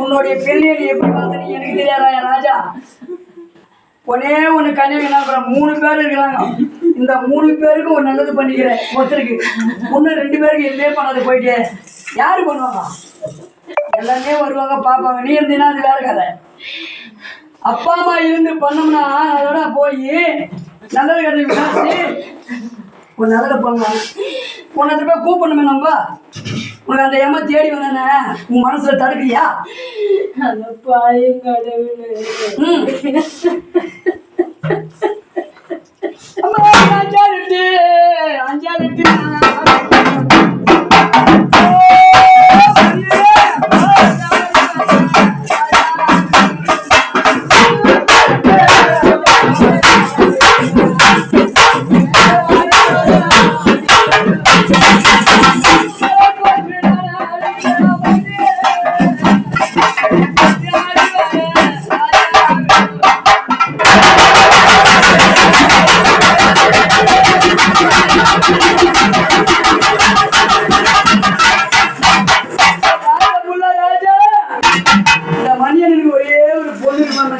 உன்னுடைய பெண்ணியை நீ எப்படி பார்த்து நீ எனக்கு தெரியாதா ராஜா? ஒன்னே ஒன்று கல்யாணம் என்ன 3 பேர் இருக்கிறாங்க. இந்த 3 பேருக்கு ஒரு நல்லது பண்ணிக்கிறேன். ஒருத்தருக்கு ஒன்று 2 பேருக்கு எதுவே பண்ணாது போயிட்டு யாரு பண்ணுவாங்க? எல்லாமே வருவாங்க பார்ப்பாங்க. நீ இருந்தீங்கன்னா அது வேற கதை. அப்பா அம்மா இருந்து பண்ணோம்னா அதோட போய் நல்லது கதை விசாரிச்சு ஒரு நல்லதை பண்ணலாம். உனக்கு போய் கூப்பிடணுமே நம்ம. உனக்கு அந்த ஏமா தேடி வந்தானே உன் மனசுல தடுக்கலையா? அந்த பாயும் கடவுள் அஞ்சாலிட்டு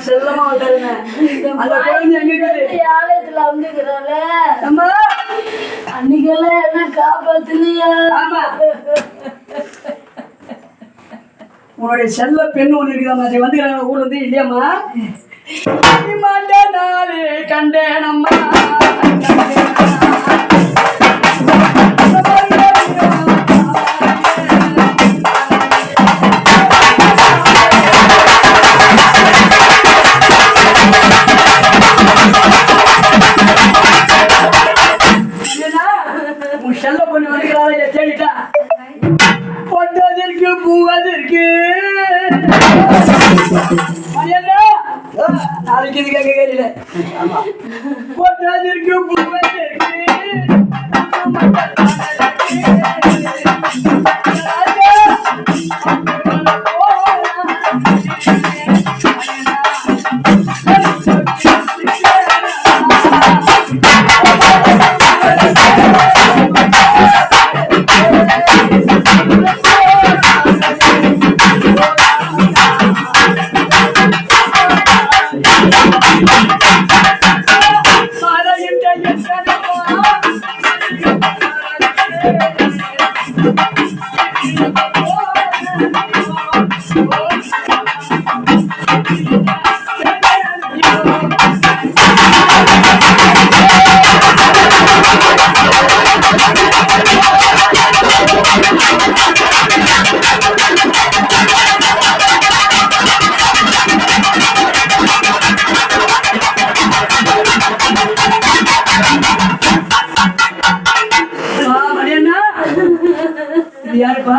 செல்லமா விட்டாருங்க. அந்த குழந்தை எங்க ஆலயத்துல வந்துக்கிறாள். அன்னைக்கெல்லாம் என்ன காப்பாத்துலையா? உன்னுடைய செல்ல பெண் ஒண்ணு இருக்குதாம்மா. அதை வந்துக்கிறாங்க ஊர்ல இருந்து இல்லையாம்மா? மாட்டேன் நாளே கண்டேன் அம்மா. செல்ல பொண்ணு வந்துக்கிறாள் தேடிட்டா பொட்டதற்கு பூவதற்கு நாளைக்கு இது கேட்க கேட்கல. பொட்டதற்கு பூவதற்கு யாருப்பா?